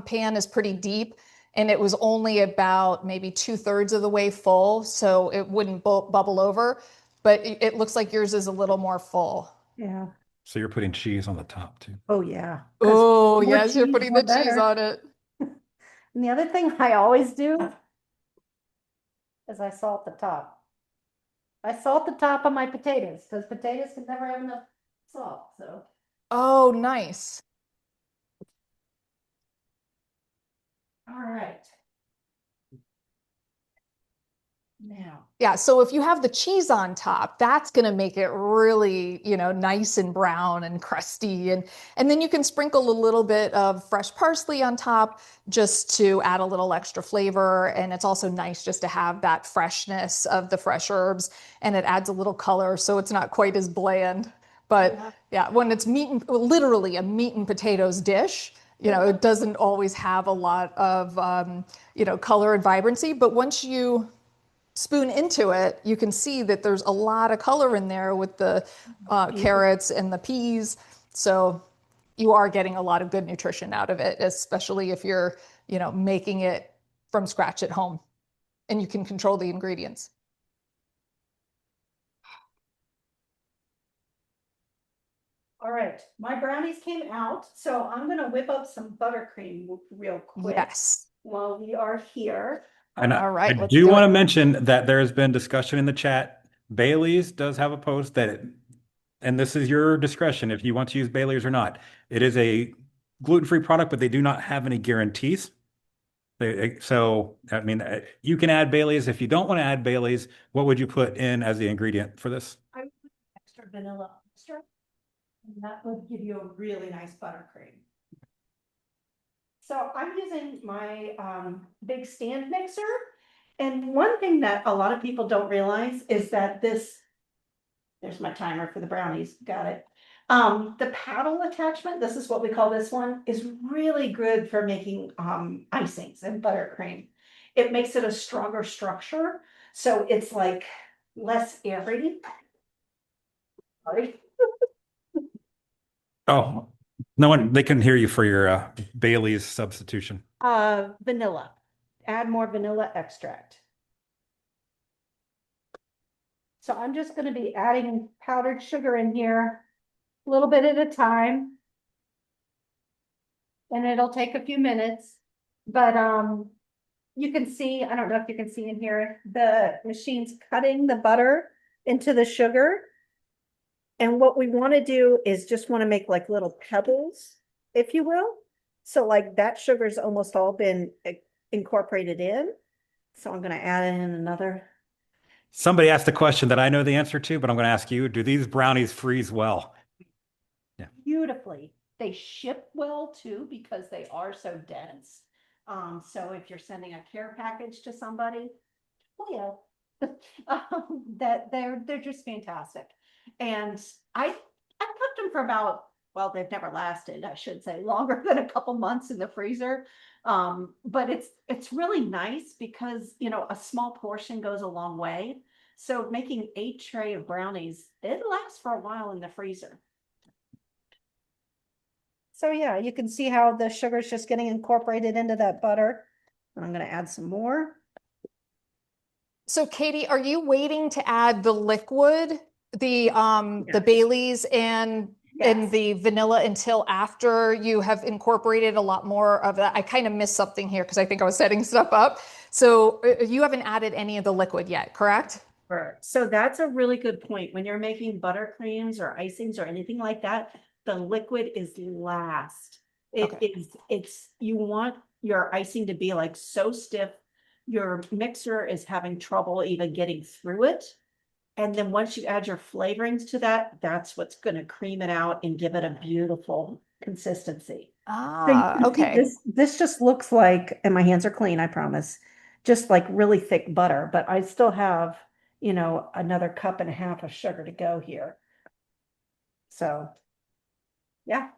pan is pretty deep, and it was only about maybe 2/3 of the way full, so it wouldn't bubble over, but it looks like yours is a little more full. Yeah. So you're putting cheese on the top too. Oh, yeah. Because Oh, more yes, you're cheese, putting more the cheese better. on it. And the other thing I always do is I salt the top. I salt the top of my potatoes because potatoes can never have enough salt. So, Oh, nice. all right. Now, Yeah, so if you have the cheese on top, that's going to make it really, nice and brown and crusty, and then you can sprinkle a little bit of fresh parsley on top just to add a little extra flavor, and it's also nice just to have that freshness of the fresh herbs, and it adds a little color so it's not quite as bland. But yeah, when it's literally a meat and potatoes dish, it doesn't always have a lot of color and vibrancy, but once you spoon into it, you can see that there's a lot of color in there with the carrots and the peas. So you are getting a lot of good nutrition out of it, especially if you're, making it from scratch at home and you can control the ingredients. all right. My brownies came out, so I'm going to whip up some buttercream real quick Yes. while we are here. And All I right, let's do do want it. to mention that there has been discussion in the chat. Bailey's does have a post and this is your discretion if you want to use Bailey's or not. It is a gluten-free product, but they do not have any guarantees. So, I mean, you can add Bailey's. If you don't want to add Bailey's, what would you put in as the ingredient for this? I would put extra vanilla extra, and that would give you a really nice buttercream. So I'm using my big stand mixer. And one thing that a lot of people don't realize is that there's my timer for the brownies, got it. The paddle attachment, this is what we call this one, is really good for making icings and buttercream. It makes it a stronger structure, so it's like less airy. Sorry. Oh, no one, they couldn't hear you for your Bailey's substitution. Vanilla. Add more vanilla extract. So I'm just going to be adding powdered sugar in here a little bit at a time. And it'll take a few minutes, but you can see, I don't know if you can see in here, the machine's cutting the butter into the sugar. And what we want to do is just want to make like little pebbles, if you will. So like that sugar's almost all been incorporated in. So I'm going to add in another. Somebody asked a question that I know the answer to, but I'm going to ask you, do these brownies freeze well? Yeah. Beautifully. They ship well too because they are so dense. So if you're sending a care package to somebody, well, yeah, that they're just fantastic. And I cooked them for about, well, they've never lasted, I should say, longer than a couple months in the freezer. But it's really nice because a small portion goes a long way. So making 8 tray of brownies, it lasts for a while in the freezer. So yeah, you can see how the sugar is just getting incorporated into that butter. And I'm going to add some more. So Katie, are you waiting to add the liquid, the Yes. Baileys and Yes. the vanilla until after you have incorporated a lot more of that? I kind of missed something here because I think I was setting stuff up. So you haven't added any of the liquid yet, correct? Sure. So that's a really good point. When you're making buttercreams or icings or anything like that, the liquid is last. Okay. You want your icing to be like so stiff, your mixer is having trouble even getting through it. And then once you add your flavorings to that, that's what's going to cream it out and give it a beautiful consistency. So you Ah, can see okay. this just looks like, and my hands are clean, I promise, just like really thick butter, but I still have, another cup and a half of sugar to go here. So, yeah.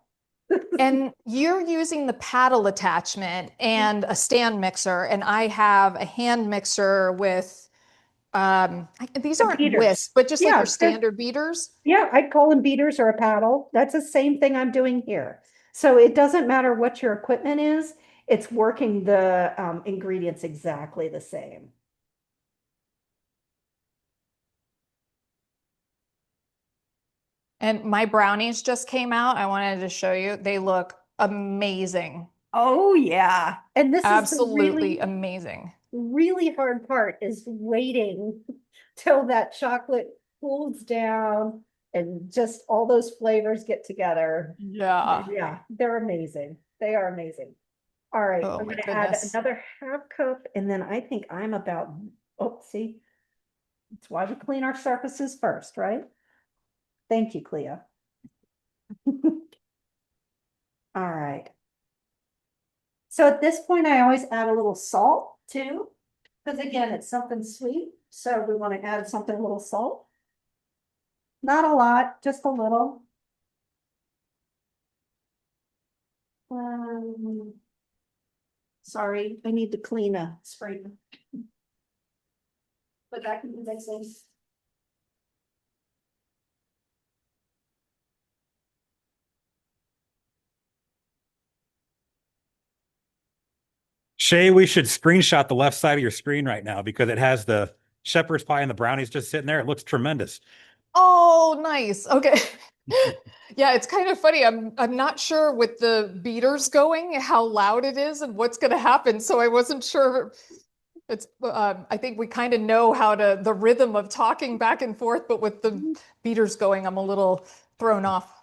And you're using the paddle attachment and a stand mixer, and I have a hand mixer with these The aren't beaters. whisks, but just like your Yeah, standard beaters. yeah, I'd call them beaters or a paddle. That's the same thing I'm doing here. So it doesn't matter what your equipment is, it's working the ingredients exactly the same. And my brownies just came out. I wanted to show you. They look amazing. Oh, yeah. And this is the Absolutely really, amazing. really hard part is waiting till that chocolate cools down and just all those flavors get together. Yeah. Yeah, they're amazing. They are amazing. All right, Oh I'm my going to add goodness. another half cup and then I think I'm about, oh, see, that's why we clean our surfaces first, right? Thank you, Clea. All right. So at this point, I always add a little salt too, because again, it's something sweet. So we want to add something a little salt. Not a lot, just a little. Um, sorry, I need to clean a spray. But that can be mixing. Shay, we should screenshot the left side of your screen right now because it has the shepherd's pie and the brownies just sitting there. It looks tremendous. Oh, nice. Okay. Yeah, it's kind of funny. I'm not sure with the beaters going how loud it is and what's going to happen. So I wasn't sure. It's I think we kind of know how to the rhythm of talking back and forth, but with the beaters going, I'm a little thrown off.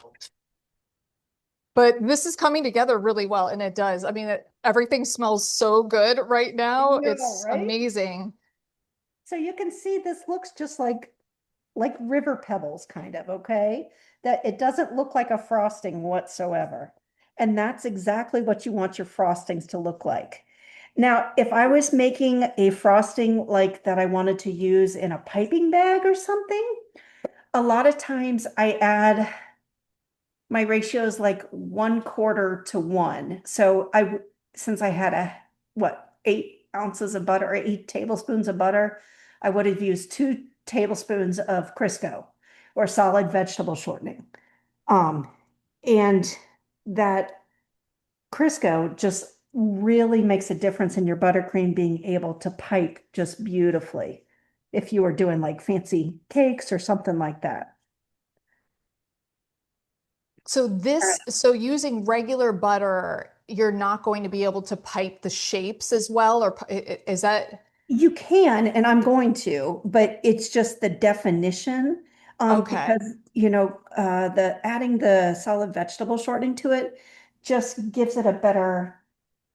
But this is coming together really well, and it does. I mean, everything smells so good right I now. know, It's right? amazing. So you can see this looks just like river pebbles kind of, okay? That it doesn't look like a frosting whatsoever. And that's exactly what you want your frostings to look like. Now, if I was making a frosting like that I wanted to use in a piping bag or something, a lot of times I add my ratio is like 1/4 to 1. So since I had what, 8 ounces of butter or 8 tablespoons of butter, I would have used 2 tablespoons of Crisco or solid vegetable shortening. Um, and that Crisco just really makes a difference in your buttercream being able to pipe just beautifully if you were doing like fancy cakes or something like that. So using regular butter, you're not going to be able to pipe the shapes as well, or is that You can, and I'm going to, but it's just the definition. okay? Because the adding the solid vegetable shortening to it just gives it a better,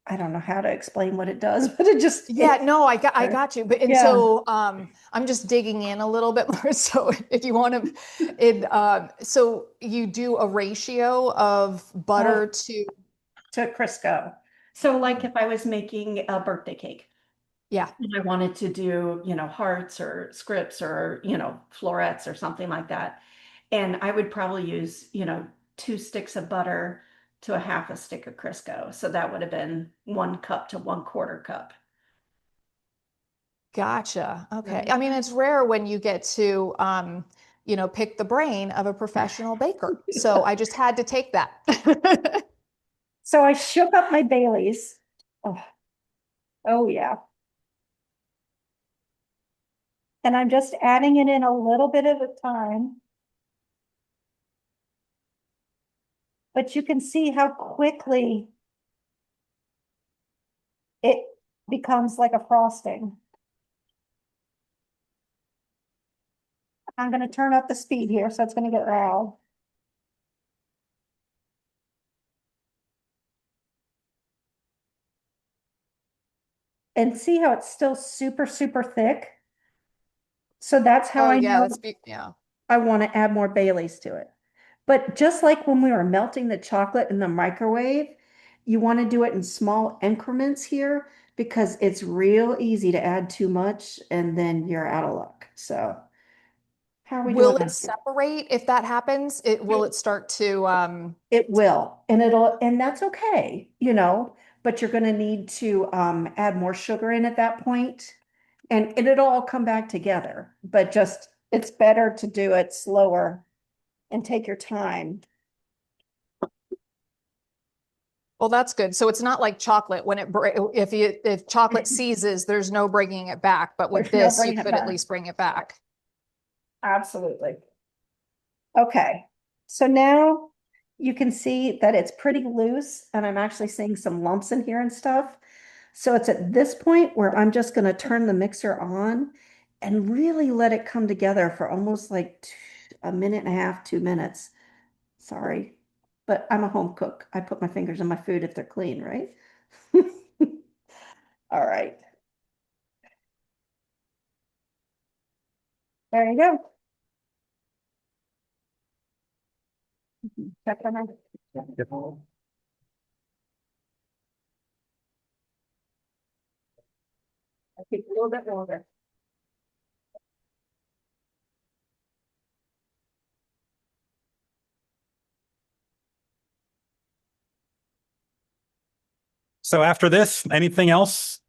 I don't know how to explain what it does, but it just, Yeah, no, I got you. But and yeah. so I'm just digging in a little bit more. So if you want to so you do a ratio of Uh, butter to to Crisco. So like if I was making a birthday cake yeah. and I wanted to do, hearts or scripts or, florets or something like that. And I would probably use, 2 sticks of butter to a half a stick of Crisco. So that would have been 1 cup to 1/4 cup. Gotcha. Okay. Right. I mean, it's rare when you get to pick the brain of a professional baker. So I just had to take that. So I shook up my Baileys. Oh, oh yeah. And I'm just adding it in a little bit at a time. But you can see how quickly it becomes like a frosting. I'm going to turn up the speed here, so it's going to get loud. And see how it's still super, super thick? So that's how Oh I yeah, know yeah. I want to add more Baileys to it. But just like when we were melting the chocolate in the microwave, you want to do it in small increments here because it's real easy to add too much and then you're out of luck. So how are we doing Will it on here? separate if that happens? Will it start to It will, and that's okay, but you're going to need to add more sugar in at that point, and it'll all come back together. But just it's better to do it slower and take your time. well, that's good. So it's not like chocolate when if chocolate seizes, there's no bringing it back. But with There's no this, you bringing it could at back. least bring it back. Absolutely. Okay. So now you can see that it's pretty loose and I'm actually seeing some lumps in here and stuff. So it's at this point where I'm just going to turn the mixer on and really let it come together for almost like a minute and a half, 2 minutes. Sorry, but I'm a home cook. I put my fingers in my food if they're clean, right? All right. There you go. Check on it. I think a little bit longer. So after this, anything else?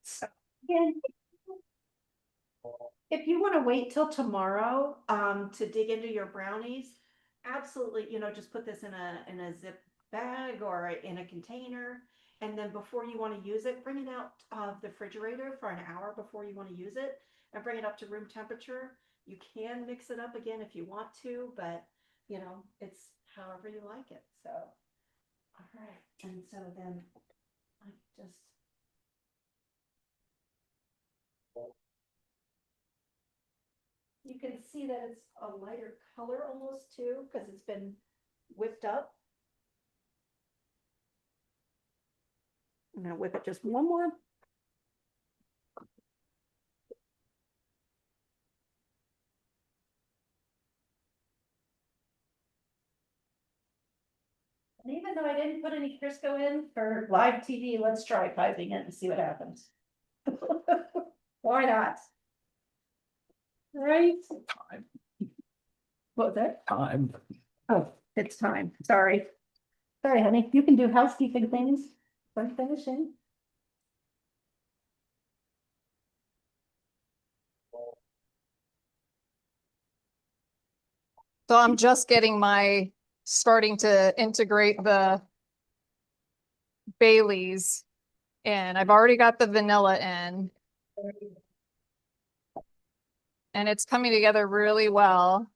So, again, if you want to wait till tomorrow to dig into your brownies, absolutely, just put this in a zip bag or in a container. And then before you want to use it, bring it out of the refrigerator for an hour before you want to use it and bring it up to room temperature. You can mix it up again if you want to, but it's however you like it. So, all right. And so then I just you can see that it's a lighter color almost too, because it's been whipped up. I'm gonna whip it just one more. And even though I didn't put any Crisco in for live TV, let's try piping it and see what happens. Why not? Right? Time. What was that? Time. Oh, it's time. Sorry. Sorry, honey. You can do housekeeping things by finishing. So I'm just getting my starting to integrate the Baileys in. I've already got the vanilla in, and it's coming together really well.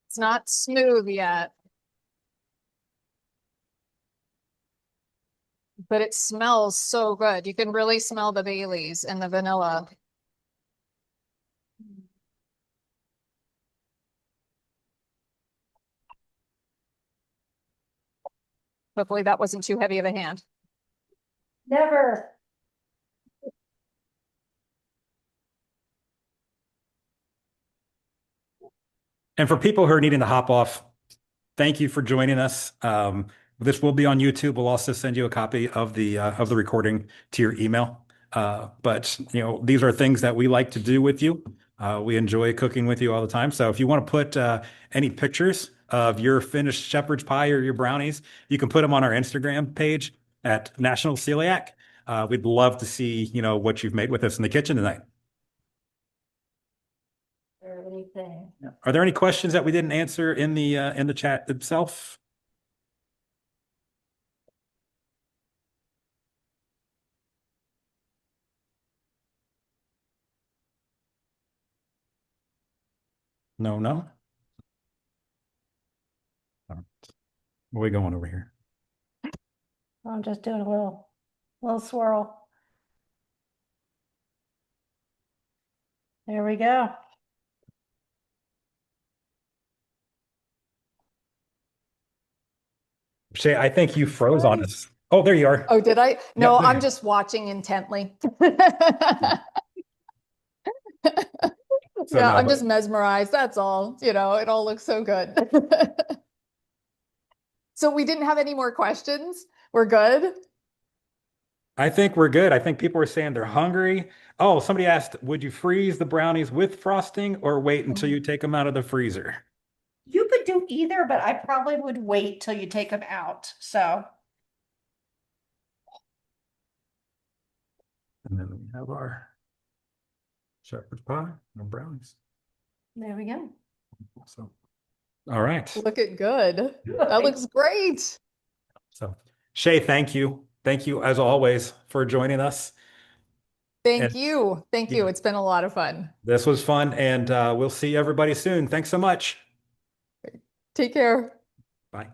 It's not smooth yet, but it smells so good. You can really smell the Baileys and the vanilla. Hopefully that wasn't too heavy of a hand. Never. And for people who are needing to hop off, thank you for joining us. This will be on YouTube. We'll also send you a copy of the recording to your email. But these are things that we like to do with you. We enjoy cooking with you all the time. So if you want to put any pictures of your finished shepherd's pie or your brownies, you can put them on our Instagram page at National Celiac. We'd love to see what you've made with us in the kitchen tonight. Or anything. Are there any questions that we didn't answer in the chat itself? No, no. All right. Where are we going over here? I'm just doing a little swirl. There we go. Shay, I think you froze on us. Oh, there you are. Oh, did I? No, Yep, I'm there. just watching intently. So Yeah, no, I'm but just mesmerized. That's all. It all looks so good. So we didn't have any more questions. We're good. I think we're good. I think people are saying they're hungry. Oh, somebody asked, would you freeze the brownies with frosting or wait until you take them out of the freezer? You could do either, but I probably would wait till you take them out. So And then we have our shepherd's pie and brownies. there we go. So, all right. Looking good. That looks great. So, Shay, thank you. Thank you, as always, for joining us. Thank And you. Thank you. yeah, It's been a lot of fun. this was fun, and we'll see everybody soon. Thanks so much. Take care. Bye.